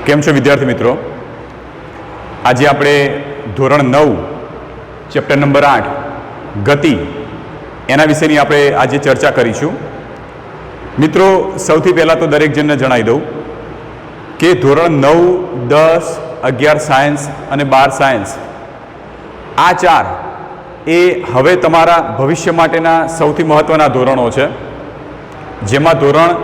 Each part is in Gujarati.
કેમ છો વિદ્યાર્થી મિત્રો? આજે આપણે ધોરણ 9 ચેપ્ટર નંબર 8 ગતિ એના વિશેની આપણે આજે ચર્ચા કરીશું. મિત્રો, સૌથી પહેલાં તો દરેક જણને જણાવી દઉં કે ધોરણ 9, 10, 11 સાયન્સ અને 12 સાયન્સ આ ચાર એ હવે તમારા ભવિષ્ય માટેના સૌથી મહત્ત્વના ધોરણો છે, જેમાં ધોરણ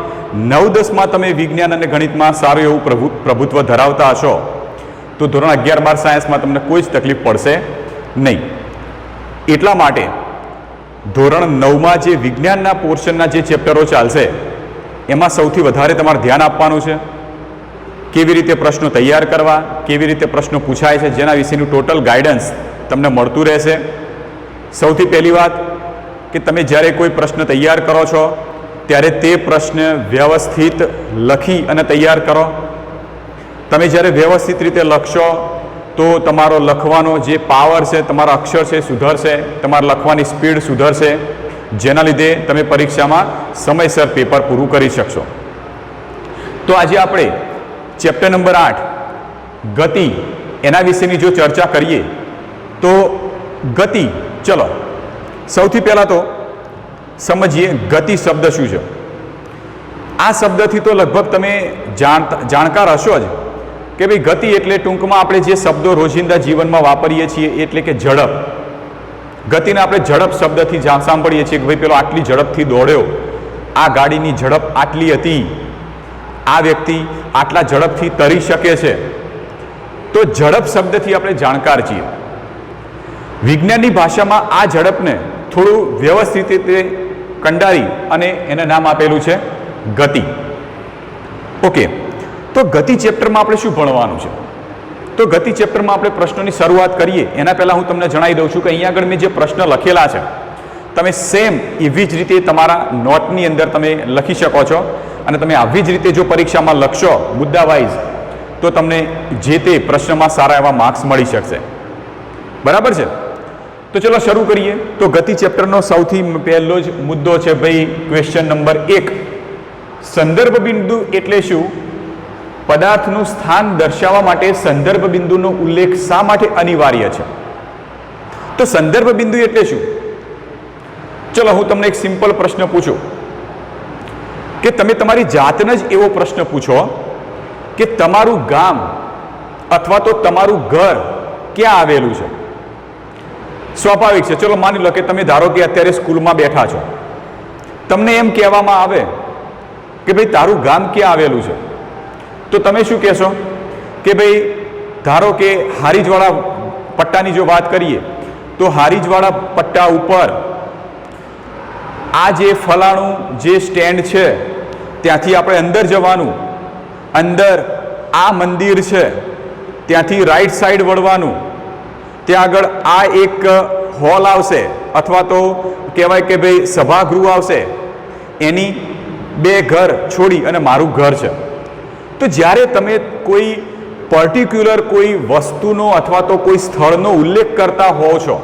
9-10માં તમે વિજ્ઞાન અને ગણિતમાં સારું એવું પ્રભુત્વ ધરાવતા હશો તો ધોરણ 11-12 સાયન્સમાં તમને કોઈ જ તકલીફ પડશે નહીં. એટલા માટે ધોરણ 9માં જે વિજ્ઞાનના પોર્શનના જે ચેપ્ટરો ચાલશે એમાં સૌથી વધારે તમારે ધ્યાન આપવાનું છે. કેવી રીતે પ્રશ્નો તૈયાર કરવા, કેવી રીતે પ્રશ્નો પૂછાય છે, જેના વિશેનું ટોટલ ગાઈડન્સ તમને મળતું રહેશે. સૌથી પહેલી વાત કે તમે જ્યારે કોઈ પ્રશ્ન તૈયાર કરો છો ત્યારે તે પ્રશ્ન વ્યવસ્થિત લખી અને તૈયાર કરો. તમે જ્યારે વ્યવસ્થિત રીતે લખશો તો તમારો લખવાનો જે પાવર છે, તમારા અક્ષર છે સુધરશે, તમારા લખવાની સ્પીડ સુધરશે, જેના લીધે તમે પરીક્ષામાં સમયસર પેપર પૂરું કરી શકશો. તો આજે આપણે ચેપ્ટર નંબર 8 ગતિ એના વિશેની જો ચર્ચા કરીએ તો ગતિ, ચલો સૌથી પહેલાં તો સમજીએ ગતિ શબ્દ શું છે. આ શબ્દથી તો લગભગ તમે જાણકાર હશો જ કે ભાઈ ગતિ એટલે ટૂંકમાં આપણે જે શબ્દો રોજિંદા જીવનમાં વાપરીએ છીએ એટલે કે ઝડપ. ગતિને આપણે ઝડપ શબ્દથી સાંભળીએ છીએ કે ભાઈ પેલો આટલી ઝડપથી દોડ્યો, આ ગાડીની ઝડપ આટલી હતી, આ વ્યક્તિ આટલા ઝડપથી તરી શકે છે. તો ઝડપ શબ્દથી આપણે જાણકાર છીએ. વિજ્ઞાનની ભાષામાં આ ઝડપને થોડું વ્યવસ્થિત રીતે કંડારી અને એને નામ આપેલું છે ગતિ. ઓકે, તો ગતિ ચેપ્ટરમાં આપણે શું ભણવાનું છે? તો ગતિ ચેપ્ટરમાં આપણે પ્રશ્નોની શરૂઆત કરીએ એના પહેલાં હું તમને જણાવી દઉં છું કે અહીંયા આગળ મેં જે પ્રશ્ન લખેલા છે તમે સેમ એવી જ રીતે તમારા નોટની અંદર તમે લખી શકો છો અને તમે આવી જ રીતે જો પરીક્ષામાં લખશો મુદ્દા વાઇઝ તો તમને જે તે પ્રશ્નમાં સારા એવા માર્ક્સ મળી શકશે. બરાબર છે? તો ચલો શરૂ કરીએ. તો ગતિ ચેપ્ટરનો સૌથી પહેલો જ મુદ્દો છે ભાઈ ક્વેશ્ચન નંબર 1, સંદર્ભ બિંદુ એટલે શું? પદાર્થનું સ્થાન દર્શાવવા માટે સંદર્ભ બિંદુનો ઉલ્લેખ શા માટે અનિવાર્ય છે? તો સંદર્ભ બિંદુ એટલે શું? ચલો હું તમને એક સિમ્પલ પ્રશ્ન પૂછું કે તમે તમારી જાતને જ એવો પ્રશ્ન પૂછો કે તમારું ગામ અથવા તો તમારું ઘર ક્યાં આવેલું છે? સ્વાભાવિક છે. ચલો માની લો કે તમે ધારો કે અત્યારે સ્કૂલમાં બેઠા છો, તમને એમ કહેવામાં આવે કે ભાઈ તારું ગામ ક્યાં આવેલું છે, તો તમે શું કહેશો કે ભાઈ ધારો કે હારીજવાળા પટ્ટાની જો વાત કરીએ તો હારીજવાળા પટ્ટા ઉપર આ જે ફલાણું જે સ્ટેન્ડ છે ત્યાંથી આપણે અંદર જવાનું, અંદર આ મંદિર છે ત્યાંથી રાઈટ સાઈડ વળવાનું, ત્યાં આગળ આ એક હોલ આવશે અથવા તો કહેવાય કે ભાઈ સભાગૃહ આવશે, એની 2 ઘર છોડી અને મારું ઘર છે. તો જ્યારે તમે કોઈ પર્ટિક્યુલર કોઈ વસ્તુનો અથવા તો કોઈ સ્થળનો ઉલ્લેખ કરતા હો છો,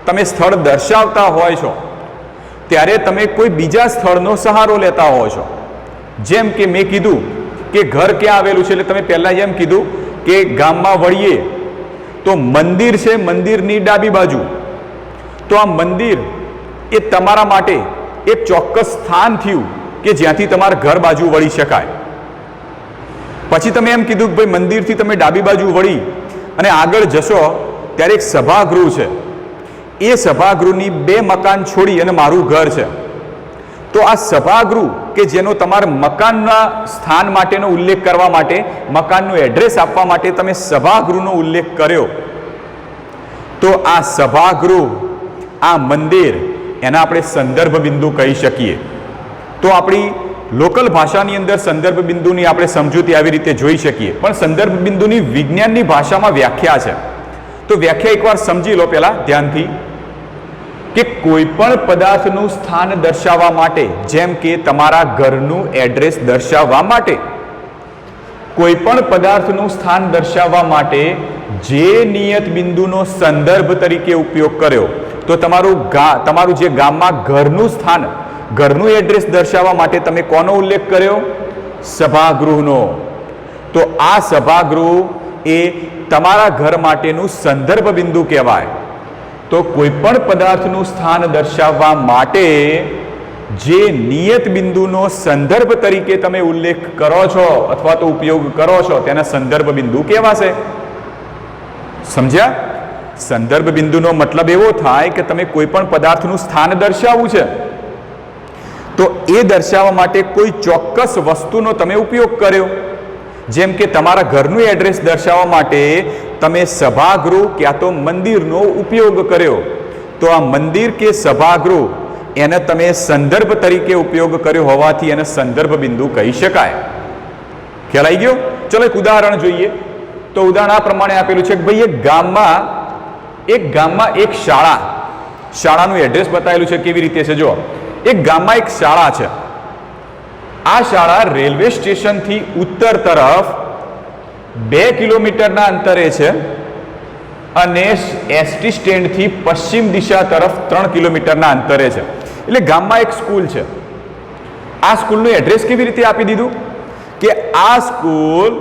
તમે સ્થળ દર્શાવતા હોય છો, ત્યારે તમે કોઈ બીજા સ્થળનો સહારો લેતા હો છો. જેમ કે મેં કીધું કે ઘર ક્યાં આવેલું છે એટલે તમે પહેલાં જેમ કીધું કે ગામમાં વળીએ તો મંદિર છે, મંદિરની ડાબી બાજુ. તો આ મંદિર એ તમારા માટે એક ચોક્કસ સ્થાન થયું કે જ્યાંથી તમારા ઘર બાજુ વળી શકાય. પછી તમે એમ કીધું કે ભાઈ મંદિરથી તમે ડાબી બાજુ વળી અને આગળ જશો ત્યારે એક સભાગૃહ છે, એ સભાગૃહની 2 મકાન છોડી અને મારું ઘર છે. તો આ સભાગૃહ કે જેનો તમારા મકાનના સ્થાન માટેનો ઉલ્લેખ કરવા માટે, મકાનનું એડ્રેસ આપવા માટે તમે સભાગૃહનો ઉલ્લેખ કર્યો, તો આ સભાગૃહ, આ મંદિર, એના આપણે સંદર્ભ બિંદુ કહી શકીએ. તો આપણી લોકલ ભાષાની અંદર સંદર્ભ બિંદુની આપણે સમજૂતી આવી રીતે જોઈ શકીએ, પણ સંદર્ભ બિંદુની વિજ્ઞાનની ભાષામાં વ્યાખ્યા છે. તો વ્યાખ્યા એકવાર સમજી લો પહેલાં ધ્યાનથી કે કોઈ પણ પદાર્થનું સ્થાન દર્શાવવા માટે, જેમ કે તમારા ઘરનું એડ્રેસ દર્શાવવા માટે, કોઈ પણ પદાર્થનું સ્થાન દર્શાવવા માટે જે નિયત બિંદુનો સંદર્ભ તરીકે ઉપયોગ કર્યો, તો તમારું જે ગામમાં ઘરનું સ્થાન, ઘરનું એડ્રેસ દર્શાવવા માટે તમે કોનો ઉલ્લેખ કર્યો? સભાગૃહનો. તો આ સભાગૃહ એ તમારા ઘર માટેનું સંદર્ભ બિંદુ કહેવાય. તો કોઈ પણ પદાર્થનું સ્થાન દર્શાવવા માટે જે નિયત બિંદુનો સંદર્ભ તરીકે તમે ઉલ્લેખ કરો છો અથવા તો ઉપયોગ કરો છો તેના સંદર્ભ બિંદુ કહેવાશે. સમજ્યા? સંદર્ભ બિંદુનો મતલબ એવો થાય કે તમે કોઈ પણ પદાર્થનું સ્થાન દર્શાવવું છે તો એ દર્શાવવા માટે કોઈ ચોક્કસ વસ્તુનો તમે ઉપયોગ કર્યો. જેમ કે તમારા ઘરનું એડ્રેસ દર્શાવવા માટે તમે સભાગૃહ ક્યાં તો મંદિરનો ઉપયોગ કર્યો. તો આ મંદિર કે સભાગૃહ એને તમે સંદર્ભ તરીકે ઉપયોગ કર્યો હોવાથી એને સંદર્ભ બિંદુ કહી શકાય. ખ્યાલ આવી ગયો? ચલો એક ઉદાહરણ જોઈએ. તો ઉદાહરણ આ પ્રમાણે આપેલું છે કે ભાઈ એક ગામમાં એક શાળાનું એડ્રેસ બતાવેલું છે. કેવી રીતે છે જો, એક ગામમાં એક શાળા છે. આ શાળા રેલવે સ્ટેશનથી ઉત્તર તરફ 2 કિલોમીટરના અંતરે છે અને એસટી સ્ટેન્ડથી પશ્ચિમ દિશા તરફ 3 કિલોમીટરના અંતરે છે. એટલે ગામમાં એક સ્કૂલ છે. આ સ્કૂલનું એડ્રેસ કેવી રીતે આપી દીધું કે આ સ્કૂલ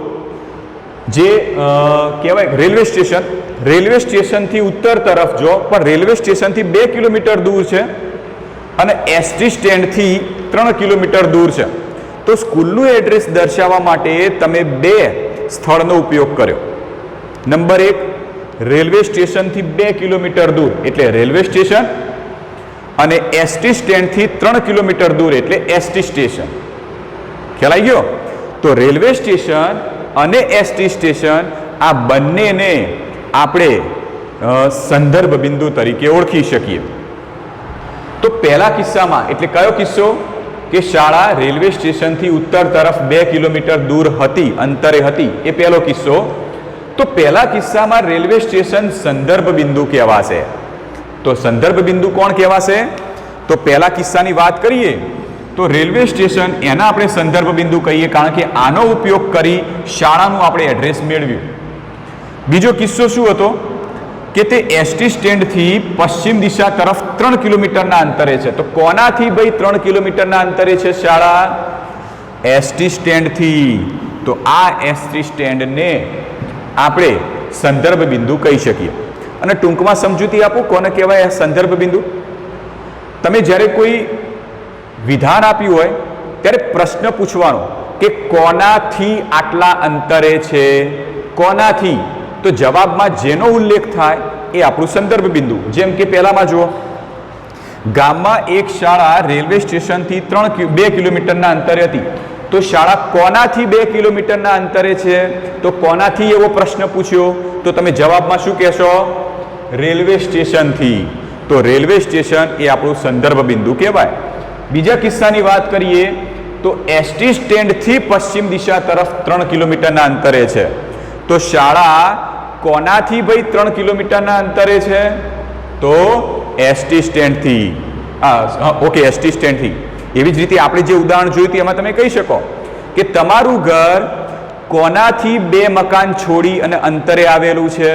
જે કહેવાય રેલવે સ્ટેશનથી ઉત્તર તરફ જો, પણ રેલવે સ્ટેશનથી 2 કિલોમીટર દૂર છે અને એસટી સ્ટેન્ડથી 3 કિલોમીટર દૂર છે. તો સ્કૂલનું એડ્રેસ દર્શાવવા માટે તમે 2 સ્થળનો ઉપયોગ કર્યો. નંબર 1, રેલવે સ્ટેશનથી 2 કિલોમીટર દૂર એટલે રેલવે સ્ટેશન અને એસટી સ્ટેન્ડથી 3 કિલોમીટર દૂર એટલે એસટી સ્ટેશન. ખ્યાલ આવી ગયો? તો રેલવે સ્ટેશન અને એસટી સ્ટેશન આ બંનેને આપણે સંદર્ભ બિંદુ તરીકે ઓળખી શકીએ. તો પહેલા કિસ્સામાં એટલે કયો કિસ્સો કે શાળા રેલવે સ્ટેશનથી ઉત્તર તરફ 2 કિલોમીટર દૂર અંતરે હતી, એ પહેલો કિસ્સો. તો પહેલા કિસ્સામાં રેલવે સ્ટેશન સંદર્ભ બિંદુ કહેવાશે. તો સંદર્ભ બિંદુ કોણ કહેવાશે? તો પહેલા કિસ્સાની વાત કરીએ તો રેલવે સ્ટેશન એના આપણે સંદર્ભ બિંદુ કહીએ, કારણ કે આનો ઉપયોગ કરી શાળાનું આપણે એડ્રેસ મેળવ્યું. બીજો કિસ્સો શું હતો કે તે એસટી સ્ટેન્ડથી પશ્ચિમ દિશા તરફ 3 કિલોમીટરના અંતરે છે. તો કોનાથી ભાઈ 3 કિલોમીટરના અંતરે છે શાળા? એસટી સ્ટેન્ડથી. તો આ એસટી સ્ટેન્ડને આપણે સંદર્ભ બિંદુ કહી શકીએ. અને ટૂંકમાં સમજૂતી આપું કોને કહેવાય સંદર્ભ બિંદુ. તમે જ્યારે કોઈ વિધાન આપ્યું હોય ત્યારે પ્રશ્ન પૂછવાનો કે કોનાથી આટલા અંતરે છે, કોનાથી. તો જવાબમાં જેનો ઉલ્લેખ થાય એ આપણું સંદર્ભ બિંદુ. જેમ કે પહેલામાં જુઓ, ગામમાં એક શાળા રેલવે સ્ટેશનથી 2 કિલોમીટરના અંતરે હતી. તો શાળા કોનાથી 2 કિલોમીટરના અંતરે છે? તો કોનાથી એવો પ્રશ્ન પૂછ્યો તો તમે જવાબમાં શું કહેશો? રેલવે સ્ટેશનથી. તો રેલવે સ્ટેશન એ આપણું સંદર્ભ બિંદુ કહેવાય. બીજા કિસ્સાની વાત કરીએ તો એસટી સ્ટેન્ડથી પશ્ચિમ દિશા તરફ 3 કિલોમીટરના અંતરે છે. તો શાળા કોનાથી ભાઈ 3 કિલોમીટરના અંતરે છે? તો એસટી સ્ટેન્ડથી. ઓકે, એસટી સ્ટેન્ડથી. એવી જ રીતે આપણે જે ઉદાહરણ જોયું એમાં તમે કહી શકો કે તમારું ઘર કોનાથી 2 મકાન છોડી અને અંતરે આવેલું છે?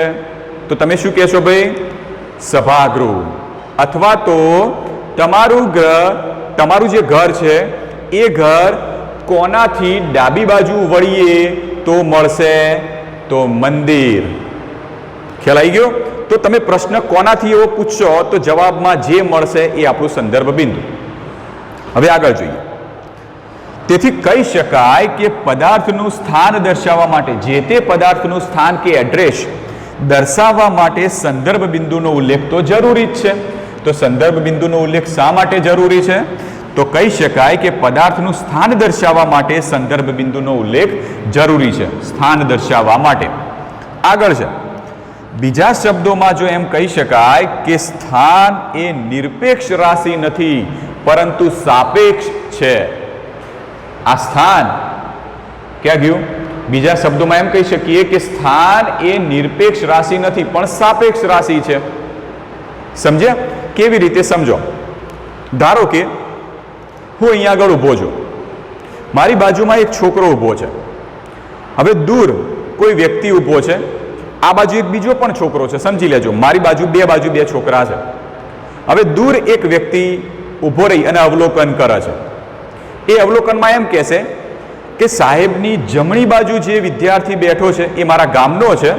તો તમે શું કહેશો ભાઈ? સભાગૃહ. અથવા તો તમારું જે ઘર છે એ ઘર કોનાથી ડાબી બાજુ વળીએ તો મળશે? તો મંદિર. ખ્યાલ આવી ગયો? તો તમે પ્રશ્ન કોનાથી એવો પૂછશો તો જવાબમાં જે મળશે એ આપણું સંદર્ભ બિંદુ. હવે આગળ જોઈએ. તેથી કહી શકાય કે પદાર્થનું સ્થાન દર્શાવવા માટે, જે તે પદાર્થનું સ્થાન કે એડ્રેસ દર્શાવવા માટે સંદર્ભ બિંદુનો ઉલ્લેખ તો જરૂરી જ છે. તો સંદર્ભ બિંદુનો ઉલ્લેખ શા માટે જરૂરી છે? તો કહી શકાય કે પદાર્થનું સ્થાન દર્શાવવા માટે સંદર્ભ બિંદુનો ઉલ્લેખ જરૂરી છે, સ્થાન દર્શાવવા માટે. આગળ છે, બીજા શબ્દોમાં જો એમ કહી શકાય કે સ્થાન એ નિરપેક્ષ રાશિ નથી પરંતુ સાપેક્ષ છે. આ સ્થાન ક્યાં ગયું? બીજા શબ્દોમાં એમ કહી શકીએ કે સ્થાન એ નિરપેક્ષ રાશિ નથી પણ સાપેક્ષ રાશિ છે. સમજ્યા? કેવી રીતે? સમજો. ધારો કે હું અહીંયા આગળ ઊભો છું, મારી બાજુમાં એક છોકરો ઊભો છે. હવે દૂર કોઈ વ્યક્તિ ઊભો છે, આ બાજુ એક બીજો પણ છોકરો છે. સમજી લેજો, મારી બાજુ બે છોકરા છે. હવે દૂર એક વ્યક્તિ ઊભો રહી અને અવલોકન કરે છે. એ અવલોકનમાં એમ કહેશે કે સાહેબની જમણી બાજુ જે વિદ્યાર્થી બેઠો છે એ મારા ગામનો છે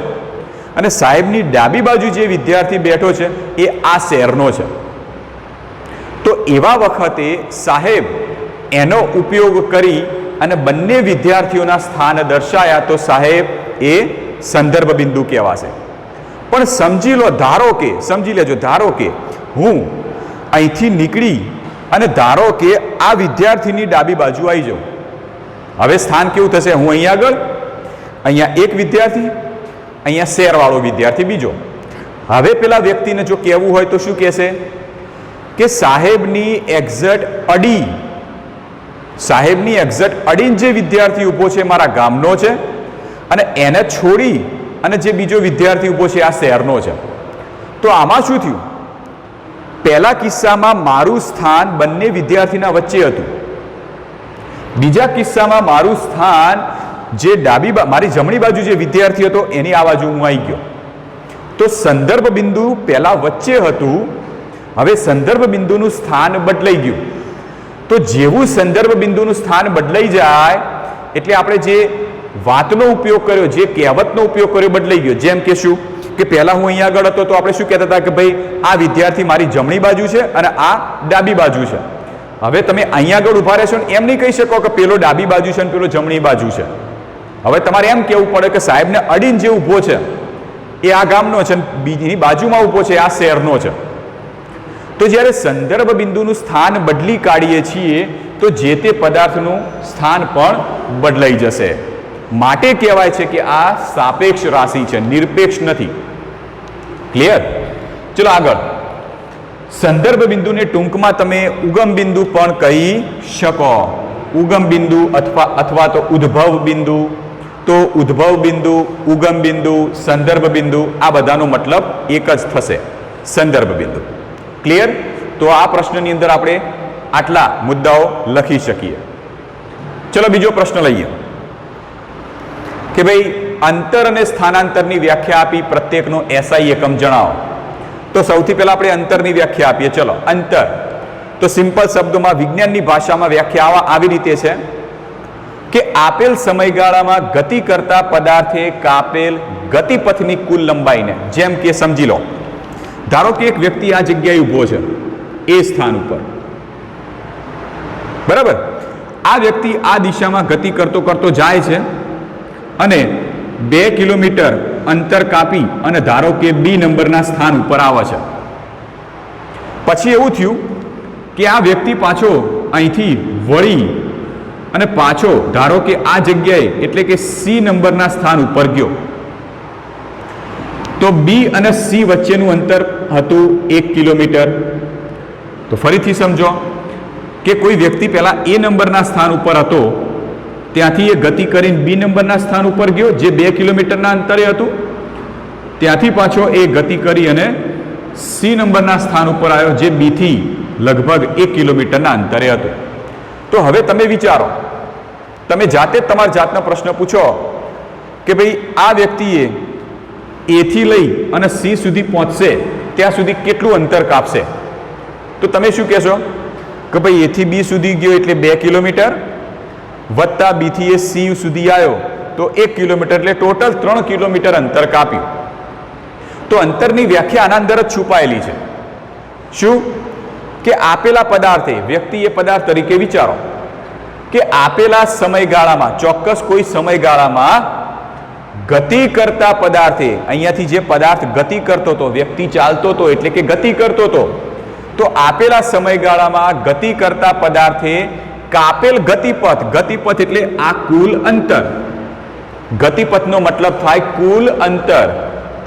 અને સાહેબની ડાબી બાજુ જે વિદ્યાર્થી બેઠો છે એ આ શહેરનો છે. તો એવા વખતે સાહેબ એનો ઉપયોગ કરી અને બંને વિદ્યાર્થીઓના સ્થાન દર્શાયા તો સાહેબ એ સંદર્ભ બિંદુ કહેવાશે. પણ સમજી લો, સમજી લેજો, ધારો કે હું અહીંથી નીકળી અને ધારો કે આ વિદ્યાર્થીની ડાબી બાજુ આવી જાઉં. હવે સ્થાન કેવું થશે? હું અહીંયા આગળ, અહીંયા એક વિદ્યાર્થી, અહીંયા શહેરવાળો વિદ્યાર્થી બીજો. હવે પેલા વ્યક્તિને જો કહેવું હોય તો શું કહેશે કે સાહેબની એક્ઝેક્ટ અડીને જે વિદ્યાર્થી ઊભો છે મારા ગામનો છે અને એને છોડી અને જે બીજો વિદ્યાર્થી ઊભો છે આ શહેરનો છે. તો આમાં શું થયું? પહેલા કિસ્સામાં મારું સ્થાન બંને વિદ્યાર્થીના વચ્ચે હતું. બીજા કિસ્સામાં મારું સ્થાન જે મારી જમણી બાજુ જે વિદ્યાર્થી હતો એની આ બાજુ હું આવી ગયો. તો સંદર્ભ બિંદુ પહેલા વચ્ચે હતું, હવે સંદર્ભ બિંદુનું સ્થાન બદલાઈ ગયું. તો જેવું સંદર્ભ બિંદુનું સ્થાન બદલાઈ જાય એટલે આપણે જે વાતનો ઉપયોગ કર્યો, જે કહેવતનો ઉપયોગ કર્યો બદલાઈ ગયો. જેમ કે શું કે પહેલા હું અહીંયા આગળ હતો તો આપણે શું કહેતા હતા કે ભાઈ આ વિદ્યાર્થી મારી જમણી બાજુ છે અને આ ડાબી બાજુ છે. હવે તમે અહીંયા આગળ ઉભા રહેશો ને એમ નહીં કહી શકો કે પેલો ડાબી બાજુ છે અને પેલો જમણી બાજુ છે. હવે તમારે એમ કહેવું પડે કે સાહેબને અડીને જે ઊભો છે એ આ ગામનો છે અને બીજીની બાજુમાં ઊભો છે આ શહેરનો છે. તો જ્યારે સંદર્ભ બિંદુનું સ્થાન બદલી કાઢીએ છીએ તો જે તે પદાર્થનું સ્થાન પણ બદલાઈ જશે. માટે કહેવાય છે કે આ સાપેક્ષ રાશિ છે, નિરપેક્ષ નથી. ક્લિયર? ચલો આગળ. સંદર્ભ બિંદુને ટૂંકમાં તમે ઉગમ બિંદુ પણ કહી શકો. ઉગમ બિંદુ અથવા તો ઉદ્ભવ બિંદુ. તો ઉદ્ભવ બિંદુ, ઉગમ બિંદુ, સંદર્ભ બિંદુ આ બધાનો મતલબ એક જ થશે, સંદર્ભ બિંદુ. ક્લિયર? તો આ પ્રશ્નની અંદર આપણે આટલા મુદ્દાઓ લખી શકીએ. ચલો બીજો પ્રશ્ન લઈએ કે ભાઈ અંતર અને સ્થાનાંતરની વ્યાખ્યા આપી પ્રત્યેકનો એસઆઈ એકમ જણાવો. તો સૌથી પહેલા આપણે અંતરની વ્યાખ્યા આપીએ. ચલો અંતર તો સિમ્પલ શબ્દોમાં વિજ્ઞાનની ભાષામાં વ્યાખ્યા આવી રીતે છે કે આપેલ સમયગાળામાં ગતિ કરતા પદાર્થે કાપેલ ગતિપથની કુલ લંબાઈને, જેમ કે સમજી લો, ધારો કે એક વ્યક્તિ આ જગ્યાએ ઊભો છે એ સ્થાન ઉપર, બરાબર. આ વ્યક્તિ આ દિશામાં ગતિ કરતો જાય છે અને 2 કિલોમીટર અંતર કાપી અને ધારો કે બી નંબરના સ્થાન ઉપર આવે છે. પછી એવું થયું કે આ વ્યક્તિ પાછો અહીંથી વળી અને પાછો ધારો કે આ જગ્યાએ એટલે કે સી નંબરના સ્થાન ઉપર ગયો. તો બી અને સી વચ્ચેનું અંતર હતું 1 કિલોમીટર. તો ફરીથી સમજો કે કોઈ વ્યક્તિ પહેલા એ નંબરના સ્થાન ઉપર હતો, ત્યાંથી એ ગતિ કરીને બી નંબરના સ્થાન ઉપર ગયો જે 2 કિલોમીટરના અંતરે હતું. ત્યાંથી પાછો એ ગતિ કરી અને સી નંબરના સ્થાન ઉપર આવ્યો જે બીથી લગભગ 1 કિલોમીટરના અંતરે હતું. તો હવે તમે વિચારો, તમે જાતે જ તમારા જાતનો પ્રશ્ન પૂછો કે ભાઈ આ વ્યક્તિએ એથી લઈ અને સી સુધી પહોંચશે ત્યાં સુધી કેટલું અંતર કાપશે? તો તમે શું કહેશો કે ભાઈ એથી બી સુધી ગયો એટલે 2 કિલોમીટર વત્તા બીથી એ સી સુધી આવ્યો તો 1 કિલોમીટર એટલે ટોટલ 3 કિલોમીટર અંતર કાપ્યું. તો અંતરની વ્યાખ્યા આના અંદર જ છુપાયેલી છે. શું કે આપેલા પદાર્થે, વ્યક્તિએ પદાર્થ તરીકે વિચારો કે આપેલા સમયગાળામાં, ચોક્કસ કોઈ સમયગાળામાં ગતિ કરતા પદાર્થે, અહીંયાથી જે પદાર્થ ગતિ કરતો હતો, વ્યક્તિ ચાલતો હતો એટલે કે ગતિ કરતો હતો, તો આપેલા સમયગાળામાં ગતિ કરતા પદાર્થે કાપેલ ગતિપથ એટલે આ કુલ અંતર. ગતિપથનો મતલબ થાય કુલ અંતર,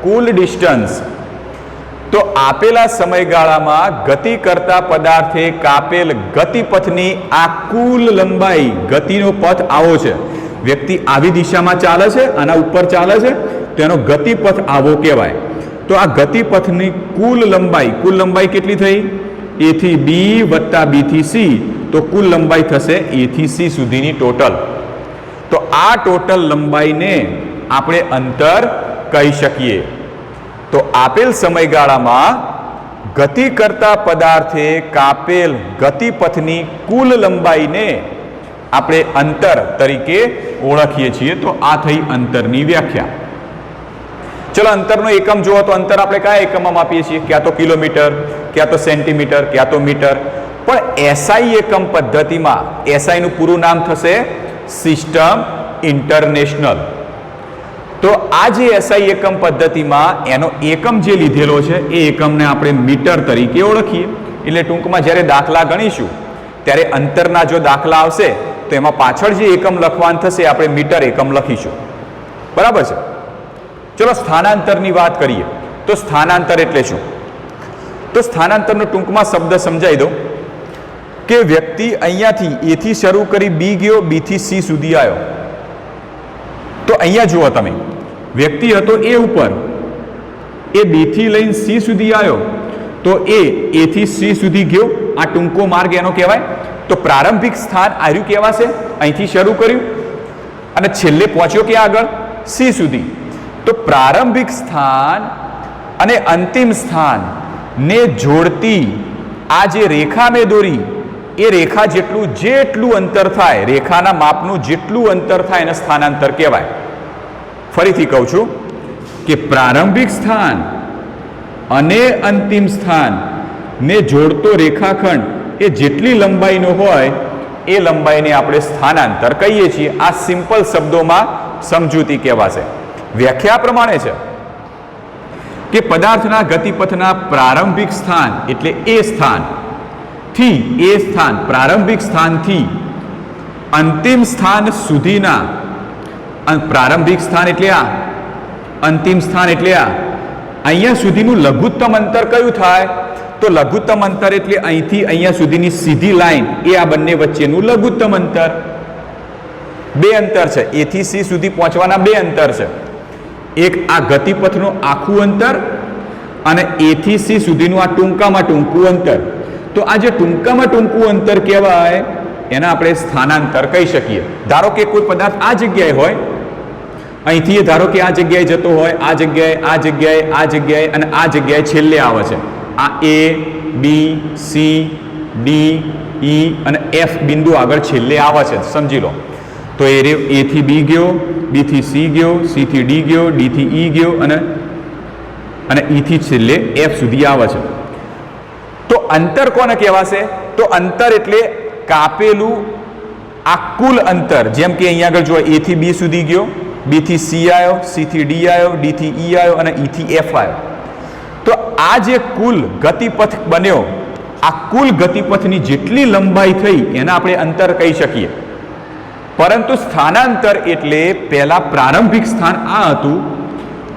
કુલ ડિસ્ટન્સ. તો આપેલા સમયગાળામાં ગતિ કરતા પદાર્થે કાપેલ ગતિપથની આ કુલ લંબાઈ, ગતિનો પથ આવો છે, વ્યક્તિ આવી દિશામાં ચાલે છે, આના ઉપર ચાલે છે, તેનો ગતિપથ આવો કહેવાય. તો આ ગતિપથની કુલ લંબાઈ કેટલી થઈ? એ થી બી વત્તા બી થી સી, તો કુલ લંબાઈ થશે એ થી સી સુધીની ટોટલ. તો આ ટોટલ લંબાઈને આપણે અંતર કહી શકીએ. તો આપેલ સમયગાળામાં ગતિ કરતા પદાર્થે કાપેલ ગતિપથની કુલ લંબાઈને આપણે અંતર તરીકે ઓળખીએ છીએ. તો આ થઈ અંતરની વ્યાખ્યા. ચલો અંતરનો એકમ જુઓ તો અંતર આપણે કયા એકમમાં માપીએ છીએ? ક્યાં તો કિલોમીટર, ક્યાં તો સેન્ટીમીટર, ક્યાં તો મીટર. પણ એસઆઈ એકમ પદ્ધતિમાં એસઆઈનું પૂરું નામ થશે સિસ્ટમ ઇન્ટરનેશનલ. તો આ જે એસઆઈ એકમ પદ્ધતિમાં એનો એકમ જે લીધેલો છે એ એકમને આપણે મીટર તરીકે ઓળખીએ. એટલે ટૂંકમાં જ્યારે દાખલા ગણીશું ત્યારે અંતરના જો દાખલા આવશે તો એમાં પાછળ જે એકમ લખવાનું થશે આપણે મીટર એકમ લખીશું. બરાબર છે. ચલો સ્થાનાંતરની વાત કરીએ તો સ્થાનાંતર એટલે શું? તો સ્થાનાંતરનો ટૂંકમાં શબ્દ સમજાવી દઉં કે વ્યક્તિ અહીંયાથી એ થી શરૂ કરી બી ગયો, બી થી સી સુધી આવ્યો. તો અહીંયા જુઓ તમે, વ્યક્તિ હતો એ ઉપર, એ બી થી લઈને સી સુધી આવ્યો, તો એ થી સી સુધી ગયો. આ ટૂંકો માર્ગ એનો કહેવાય. તો પ્રારંભિક સ્થાન આર્યું કહેવાશે. અહીંથી શરૂ કર્યું અને છેલ્લે પહોંચ્યો ક્યાં આગળ? સી સુધી. તો પ્રારંભિક સ્થાન અને અંતિમ સ્થાન ને જોડતી આ જે રેખા મેં દોરી, એ રેખા જેટલું અંતર થાય, રેખાના માપનું જેટલું અંતર થાય એને સ્થાનાંતર કહેવાય. ફરીથી કહું છું કે પ્રારંભિક સ્થાન અને અંતિમ સ્થાન ને જોડતો રેખાખંડ એ જેટલી લંબાઈનો હોય એ લંબાઈને આપણે સ્થાનાંતર કહીએ છીએ. આ સિમ્પલ શબ્દોમાં સમજૂતી કહેવાશે. વ્યાખ્યા પ્રમાણે છે કે પદાર્થના ગતિપથના પ્રારંભિક સ્થાન એટલે એ સ્થાન થી, એ સ્થાન પ્રારંભિક સ્થાનથી અંતિમ સ્થાન સુધીના, પ્રારંભિક સ્થાન એટલે આ, અંતિમ સ્થાન એટલે આ, અહીંયા સુધીનું લઘુત્તમ અંતર કયું થાય? તો લઘુત્તમ અંતર એટલે અહીંથી અહીંયા સુધીની સીધી લાઈન, એ આ બંને વચ્ચેનું લઘુત્તમ અંતર. બે અંતર છે, એ થી સી સુધી પહોંચવાના બે અંતર છે. એક આ ગતિપથનું આખું અંતર અને એ થી સી સુધીનું આ ટૂંકામાં ટૂંકું અંતર. તો આ જે ટૂંકામાં ટૂંકું અંતર કહેવાય એને આપણે સ્થાનાંતર કહી શકીએ. ધારો કે કોઈ પદાર્થ આ જગ્યાએ હોય, અહીંથી એ ધારો કે આ જગ્યાએ જતો હોય, આ જગ્યાએ, આ જગ્યાએ, આ જગ્યાએ અને આ જગ્યાએ છેલ્લે આવે છે. આ એ, બી, સી, ડી, ઈ અને એફ બિંદુ આગળ છેલ્લે આવે છે, સમજી લો. તો એ થી બી ગયો, બી થી સી ગયો, સી થી ડી ગયો, ડી થી ઈ ગયો અને ઈ થી છેલ્લે એફ સુધી આવે છે. તો અંતર કોને કહેવાશે? તો અંતર એટલે કાપેલું આ કુલ અંતર. જેમ કે અહીંયા આગળ જો એ થી બી સુધી ગયો, બી થી સી આવ્યો, સી થી ડી આવ્યો, ડી થી ઈ આવ્યો અને ઈ થી એફ આવ્યો. તો આ જે કુલ ગતિપથ બન્યો, આ કુલ ગતિપથની જેટલી લંબાઈ થઈ એને આપણે અંતર કહી શકીએ. પરંતુ સ્થાનાંતર એટલે પહેલા પ્રારંભિક સ્થાન આ હતું,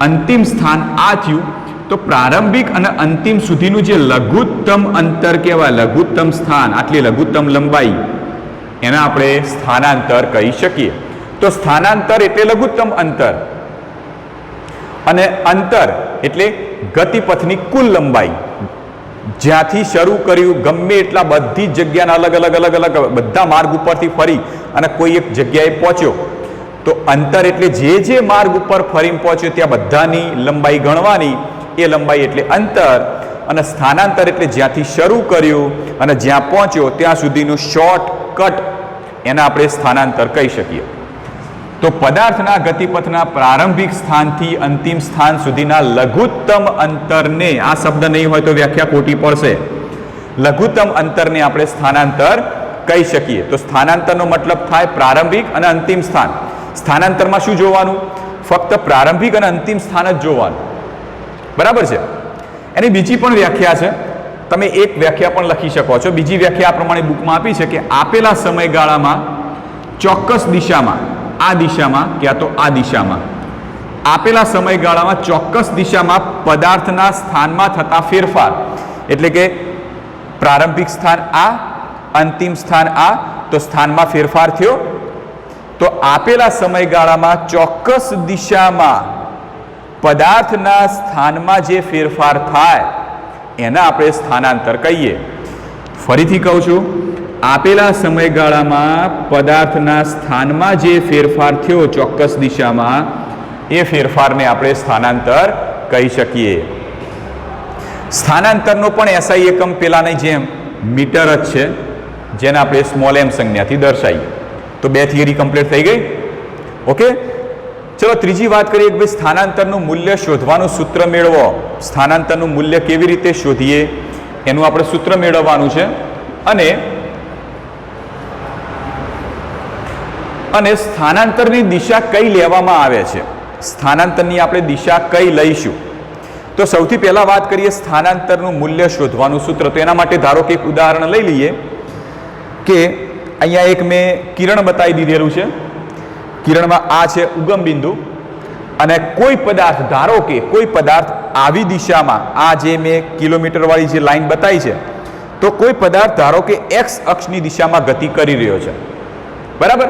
અંતિમ સ્થાન આ થયું. તો પ્રારંભિક અને અંતિમ સુધીનું જે લઘુત્તમ અંતર કહેવાય, લઘુત્તમ સ્થાન, આટલી લઘુત્તમ લંબાઈ, એને આપણે સ્થાનાંતર કહી શકીએ. તો સ્થાનાંતર એટલે લઘુત્તમ અંતર અને અંતર એટલે ગતિપથની કુલ લંબાઈ. જ્યાંથી શરૂ કર્યું ગમે એટલા બધી જ જગ્યાના અલગ અલગ બધા માર્ગ ઉપરથી ફરી અને કોઈ એક જગ્યાએ પહોંચ્યો, તો અંતર એટલે જે માર્ગ ઉપર ફરીને પહોંચ્યો ત્યાં બધાની લંબાઈ ગણવાની, એ લંબાઈ એટલે અંતર. અને સ્થાનાંતર એટલે જ્યાંથી શરૂ કર્યું અને જ્યાં પહોંચ્યો ત્યાં સુધીનું શોર્ટકટ, એને આપણે સ્થાનાંતર કહી શકીએ. તો પદાર્થના ગતિપથના પ્રારંભિક સ્થાનથી અંતિમ સ્થાન સુધીના લઘુત્તમ અંતરને, આ શબ્દ નહીં હોય તો વ્યાખ્યા ખોટી પડશે, લઘુત્તમ અંતરને આપણે સ્થાનાંતર કહી શકીએ. તો સ્થાનાંતરનો મતલબ થાય પ્રારંભિક અને અંતિમ સ્થાન. સ્થાનાંતરમાં શું જોવાનું? ફક્ત પ્રારંભિક અને અંતિમ સ્થાન જ જોવાનું. બરાબર છે. એની બીજી પણ વ્યાખ્યા છે, તમે એક વ્યાખ્યા પણ લખી શકો છો. બીજી વ્યાખ્યા આ પ્રમાણે બુકમાં આપી છે કે આપેલા સમયગાળામાં ચોક્કસ દિશામાં, આ દિશામાં ક્યાં તો આ દિશામાં, આપેલા સમયગાળામાં ચોક્કસ દિશામાં પદાર્થના સ્થાનમાં થતા ફેરફાર, એટલે કે પ્રારંભિક સ્થાન આ, અંતિમ સ્થાન આ, તો સ્થાનમાં ફેરફાર થયો. તો આપેલા સમયગાળામાં ચોક્કસ દિશામાં પદાર્થના સ્થાનમાં જે ફેરફાર થાય એને આપણે સ્થાનાંતર કહીએ. ફરીથી કહું છું, આપેલા સમયગાળામાં પદાર્થના સ્થાનમાં જે ફેરફાર થયો ચોક્કસ દિશામાં, એ ફેરફારને આપણે સ્થાનાંતર કહી શકીએ. સ્થાનાંતરનો પણ એસઆઈ એકમ પેલાની જેમ મીટર જ છે, જેને આપણે સ્મોલ એમ સંજ્ઞાથી દર્શાવીએ. તો 2 થિયરી કમ્પ્લીટ થઈ ગઈ. ઓકે, ચલો ત્રીજી વાત કરીએ કે ભાઈ સ્થાનાંતરનું મૂલ્ય શોધવાનું સૂત્ર મેળવો. સ્થાનાંતરનું મૂલ્ય કેવી રીતે શોધીએ એનું આપણે સૂત્ર મેળવવાનું છે. અને સ્થાનાંતરની દિશા કઈ લેવામાં આવે છે, સ્થાનાંતરની આપણે દિશા કઈ લઈશું. તો સૌથી પહેલા વાત કરીએ સ્થાનાંતરનું મૂલ્ય શોધવાનું સૂત્ર. તો એના માટે ધારો કે એક ઉદાહરણ લઈ લઈએ કે અહીંયા એક મેં કિરણ બતાવી દીધેલું છે. કિરણમાં આ છે ઉગમ બિંદુ અને કોઈ પદાર્થ, ધારો કે કોઈ પદાર્થ આવી દિશામાં, આ જે મેં કિલોમીટર વાળી જે લાઈન બતાવી છે, તો કોઈ પદાર્થ ધારો કે એક્સ અક્ષની દિશામાં ગતિ કરી રહ્યો છે. બરાબર,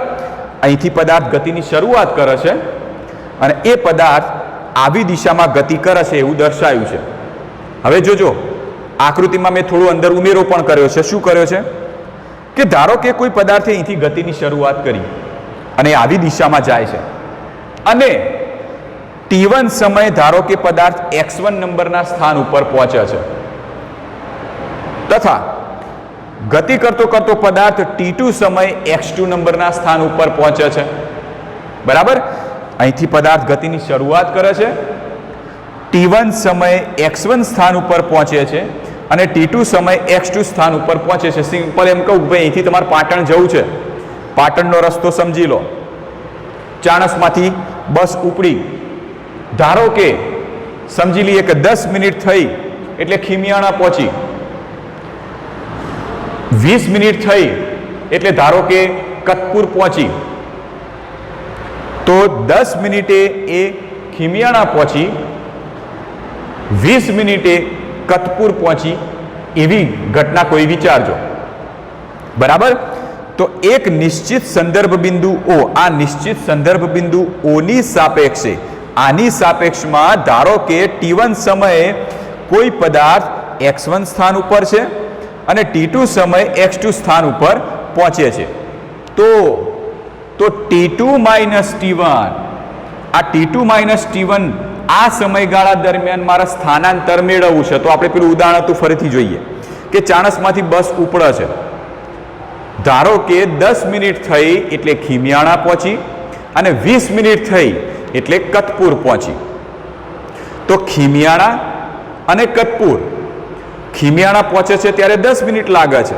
અહીંથી પદાર્થ ગતિની શરૂઆત કરે છે અને એ પદાર્થ આવી દિશામાં ગતિ કરે છે એવું દર્શાવ્યું છે. હવે જોજો, આકૃતિમાં મેં થોડું અંદર ઉમેરો પણ કર્યો છે. શું કર્યો છે કે ધારો કે કોઈ પદાર્થે અહીંથી ગતિની શરૂઆત કરી અને આવી દિશામાં જાય છે અને t1 સમયે ધારો કે પદાર્થ x1 નંબરના સ્થાન ઉપર પહોંચે છે, તથા ગતિ કરતો કરતો પદાર્થ t2 સમયે x2 નંબરના સ્થાન ઉપર પહોંચે છે. બરાબર, અહીંથી પદાર્થ ગતિની શરૂઆત કરે છે, t1 સમયે x1 સ્થાન ઉપર પહોંચે છે અને t2 સમયે x2 સ્થાન ઉપર પહોંચે છે. સિમ્પલ એમ કહું ભાઈ અહીંથી તમારે પાટણ જવું છે, પાટણનો રસ્તો સમજી લો. ચાણસમાંથી બસ ઉપડી, ધારો કે સમજી લઈએ કે 10 મિનિટ થઈ એટલે ખીમિયાણા પહોંચી, 20 મિનિટ થઈ એટલે ધારો કે કતપુર પહોંચી. તો 10 મિનિટે એ ખીમિયાણા પહોંચી, 20 મિનિટે કતપુર પહોંચી, એવી ઘટના કોઈ વિચારજો. બરાબર, તો એક નિશ્ચિત સંદર્ભ બિંદુ O, આ નિશ્ચિત સંદર્ભ બિંદુ O ની સાપેક્ષે, આની સાપેક્ષમાં ધારો કે t1 સમયે કોઈ પદાર્થ x1 સ્થાન ઉપર છે અને t2 સમયે x2 સ્થાન ઉપર પહોંચે છે. તો t2 માઇનસ t1, આ t2 માઇનસ t1 આ સમયગાળા દરમિયાન મારા સ્થાનાંતર મેળવવું છે. તો આપણે પેલું ઉદાહરણ તો ફરીથી જોઈએ કે ચાણસમાંથી બસ ઉપડે છે, ધારો કે 10 મિનિટ થઈ એટલે ખીમિયાણા પહોંચી અને 20 મિનિટ થઈ એટલે કતપુર પહોંચી. તો ખીમિયાણા અને કતપુર, ખીમિયાણા પહોંચે છે ત્યારે 10 મિનિટ લાગે છે,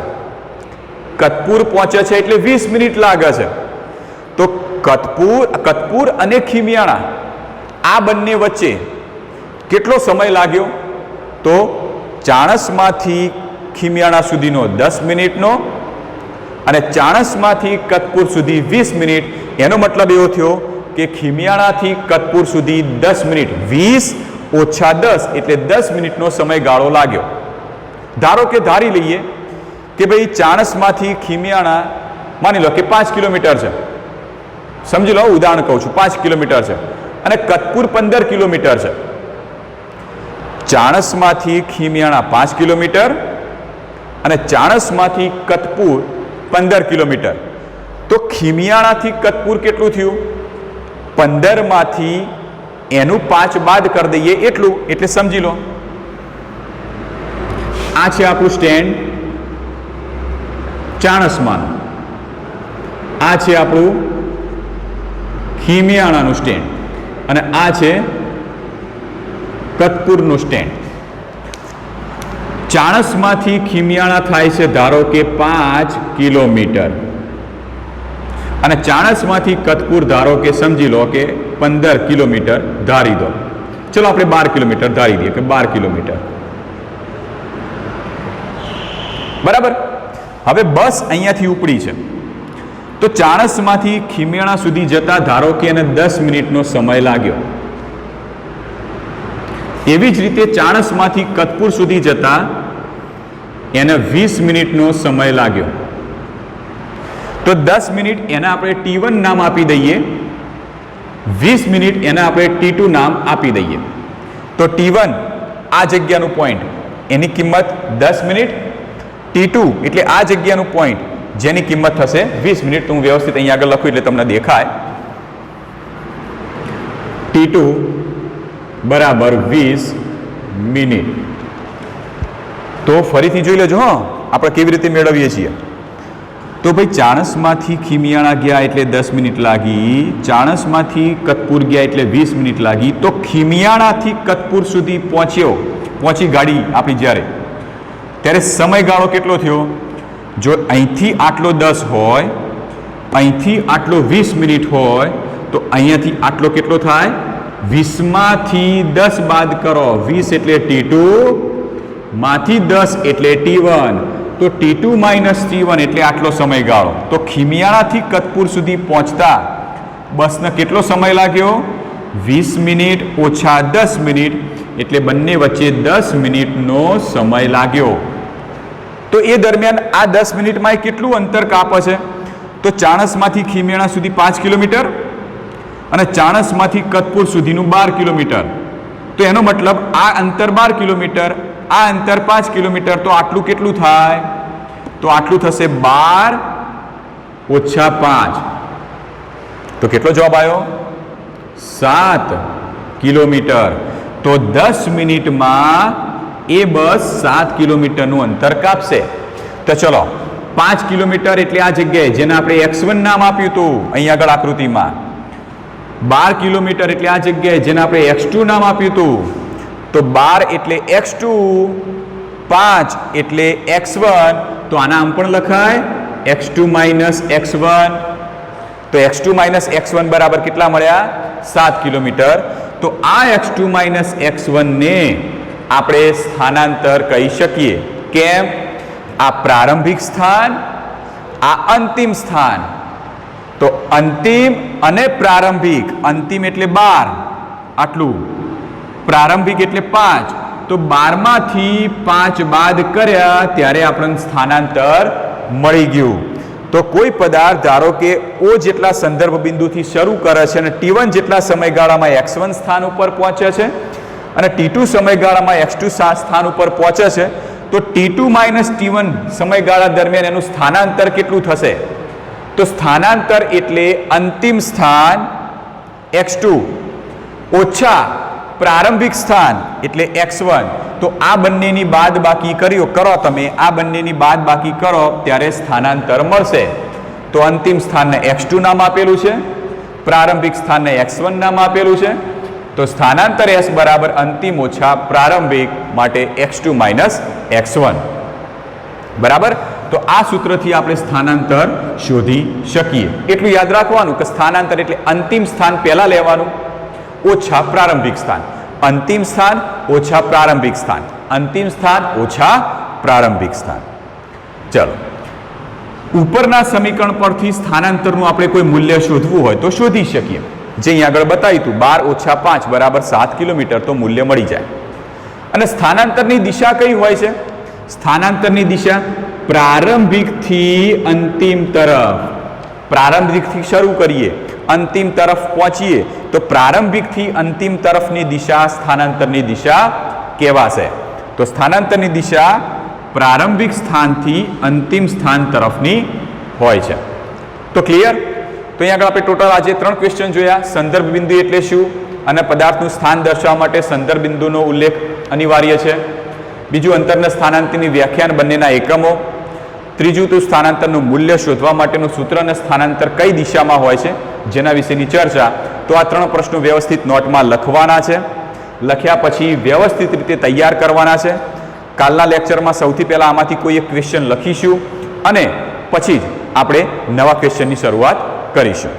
કતપુર પહોંચે છે એટલે 20 મિનિટ લાગે છે. તો કતપુર અને ખીમિયાણા આ બંને વચ્ચે કેટલો સમય લાગ્યો? તો ચાણસમાંથી ખીમિયાણા સુધીનો 10 મિનિટનો અને ચાણસમાંથી કતપુર સુધી 20 મિનિટ. એનો મતલબ એવો થયો કે ખીમિયાણાથી કતપુર સુધી 10 મિનિટ, 20 ઓછા 10 એટલે 10 મિનિટનો સમયગાળો લાગ્યો. ધારો કે ધારી લઈએ કે ભાઈ ચાણસમાંથી ખીમિયાણા માની લો કે 5 કિલોમીટર છે, સમજી લો, ઉદાહરણ કહું છું, 5 કિલોમીટર છે અને કતપુર 15 કિલોમીટર છે. ચાણસમાંથી ખીમિયાણા 5 કિલોમીટર અને ચાણસમાંથી કતપુર 15 કિલોમીટર. તો ખીમિયાણાથી કતપુર કેટલું થયું? 15 માંથી એનું 5 બાદ કરી દઈએ એટલું, એટલે સમજી લો આ છે આપણું સ્ટેન્ડ ચાણસમાનું, આ છે આપણું ખીમિયાણાનું સ્ટેન્ડ અને આ છે કતપુરનું સ્ટેન્ડ. ચાણસમાંથી ખીમિયાણા થાય છે ધારો કે 5 કિલોમીટર અને ચાણસમાંથી કતપુર ધારો કે સમજી લો કે 15 કિલોમીટર ધારી દો. ચલો આપણે 12 કિલોમીટર ધારી દઈએ કે 12 કિલોમીટર. બરાબર, હવે બસ અહીંયાથી ઉપડી છે તો ચાણસમાંથી ખીમિયાણા સુધી જતા ધારો કે એને 10 મિનિટનો સમય લાગ્યો. એવી જ રીતે ચાણસમાંથી કતપુર સુધી જતા એને 20 મિનિટનો સમય લાગ્યો. તો 10 મિનિટ એને આપણે t1 નામ આપી દઈએ, 20 મિનિટ એને આપણે t2 નામ આપી દઈએ. તો t1 આ જગ્યાનું પોઈન્ટ, એની કિંમત 10 મિનિટ, t2 એટલે આ જગ્યાનું પોઈન્ટ જેની કિંમત થશે 20 મિનિટ. તો હું વ્યવસ્થિત અહીંયા આગળ લખું એટલે તમને દેખાય. t2 બરાબર 20 મિનિટ. તો ફરીથી જોઈ લેજો, હા આપણે કેવી રીતે મેળવીએ છીએ. તો ભાઈ ચાણસમાંથી ખીમિયાણા ગયા એટલે 10 મિનિટ લાગી, ચાણસમાંથી કતપુર ગયા એટલે 20 મિનિટ લાગી. તો ખીમિયાણાથી કતપુર સુધી પહોંચી ગાડી આપણી ત્યારે સમયગાળો કેટલો થયો? જો અહીંથી આટલો 10 હોય, અહીંથી આટલો 20 મિનિટ હોય, તો અહીંયાથી આટલો કેટલો થાય? 20માંથી 10 બાદ કરો. 20 એટલે T2 માંથી 10 એટલે T1. તો T2 માઇનસ T1 એટલે આટલો સમયગાળો. તો ખીમિયાણાથી કતપુર સુધી પહોંચતા બસને કેટલો સમય લાગ્યો? 20 મિનિટ ઓછા 10 મિનિટ એટલે બંને વચ્ચે 10 મિનિટનો સમય લાગ્યો. તો એ દરમિયાન આ 10 મિનિટમાં એ કેટલું અંતર કાપે છે? તો ચાણસમાંથી ખીમિયાણા સુધી 5 કિલોમીટર અને ચાણસમાંથી કતપુર સુધીનું 12 કિલોમીટર. તો એનો મતલબ આ અંતર 12 કિલોમીટર, આ અંતર 5 કિલોમીટર. તો આટલું કેટલું થાય? તો આટલું થશે 12 ઓછા 5. તો કેટલો જવાબ આવ્યો? 7 કિલોમીટર. તો 10 મિનિટમાં એ બસ 7 કિલોમીટરનું અંતર કાપશે. તો ચલો 5 કિલોમીટર એટલે આ જગ્યાએ જેને આપણે x1 નામ આપ્યું હતું અહીં આગળ આકૃતિમાં, 12 કિલોમીટર એટલે આ જગ્યાએ જેને આપણે x2 નામ આપ્યું હતું. તો 12 એટલે x2, 5 એટલે x1. તો આના આમ પણ લખાય x2 માઇનસ x1. તો x2 માઇનસ x1 બરાબર કેટલા મળ્યા? 7 કિલોમીટર. તો આ x2 માઇનસ x1 ને આપણે સ્થાનાંતર કહી શકીએ. કેમ? આ પ્રારંભિક સ્થાન, આ અંતિમ સ્થાન. તો અંતિમ અને પ્રારંભિક. અંતિમ એટલે 12 આટલું, પ્રારંભિક એટલે 5. તો 12માંથી 5 બાદ કર્યા ત્યારે આપણને સ્થાનાંતર મળી ગયું. તો કોઈ પદાર્થ ધારો કે O જેટલા સંદર્ભ બિંદુથી શરૂ કરે છે અને T1 જેટલા સમયગાળામાં x1 સ્થાન ઉપર પહોંચે છે અને T2 સમયગાળામાં x2 સ્થાન ઉપર પહોંચે છે, તો T2 માઇનસ T1 સમયગાળા દરમિયાન એનું સ્થાનાંતર કેટલું થશે? તો સ્થાનાંતર એટલે અંતિમ સ્થાન x2 ઓછા પ્રારંભિક સ્થાન એટલે x1. તો આ બંનેની બાદબાકી કરો તમે, આ બંનેની બાદબાકી કરો ત્યારે સ્થાનાંતર મળશે. તો અંતિમ સ્થાનને x2 નામ આપેલું છે, પ્રારંભિક સ્થાનને x1 નામ આપેલું છે. તો સ્થાનાંતર S બરાબર અંતિમ ઓછા પ્રારંભિક, માટે x2 માઇનસ x1. બરાબર. તો આ સૂત્રથી આપણે સ્થાનાંતર શોધી શકીએ. એટલું યાદ રાખવાનું કે સ્થાનાંતર એટલે અંતિમ સ્થાન પહેલા લેવાનું ઓછા પ્રારંભિક સ્થાન, અંતિમ સ્થાન ઓછા પ્રારંભિક સ્થાન, અંતિમ સ્થાન ઓછા પ્રારંભિક સ્થાન. ચલો, ઉપરના સમીકરણ પરથી સ્થાનાંતરનું આપણે કોઈ મૂલ્ય શોધવું હોય તો શોધી શકીએ. જે અહીં આગળ બતાવ્યું હતું 12 ઓછા 5 બરાબર 7 કિલોમીટર, તો મૂલ્ય મળી જાય. અને સ્થાનાંતરની દિશા કઈ હોય છે? સ્થાનાંતરની દિશા પ્રારંભિકથી અંતિમ તરફ. પ્રારંભિકથી શરૂ કરીએ, અંતિમ તરફ પહોંચીએ, તો પ્રારંભિકથી અંતિમ તરફની દિશા સ્થાનાંતરની દિશા કહેવાશે. તો સ્થાનાંતરની દિશા પ્રારંભિક સ્થાનથી અંતિમ સ્થાન તરફની હોય છે. તો ક્લિયર? તો અહીં આગળ આપણે ટોટલ આજે 3 ક્વેશ્ચન જોયા. સંદર્ભ બિંદુ એટલે શું અને પદાર્થનું સ્થાન દર્શાવવા માટે સંદર્ભ બિંદુનો ઉલ્લેખ અનિવાર્ય છે. બીજું, અંતરના સ્થાનાંતરની વ્યાખ્યાન બંનેના એકમો. ત્રીજું, તો સ્થાનાંતરનું મૂલ્ય શોધવા માટેનું સૂત્ર અને સ્થાનાંતર કઈ દિશામાં હોય છે જેના વિશેની ચર્ચા. તો આ 3 પ્રશ્નો વ્યવસ્થિત નોટમાં લખવાના છે. લખ્યા પછી વ્યવસ્થિત રીતે તૈયાર કરવાના છે. કાલના લેક્ચરમાં સૌથી પહેલાં આમાંથી કોઈ એક ક્વેશ્ચન લખીશું અને પછી જ આપણે નવા ક્વેશ્ચનની શરૂઆત કરીશું.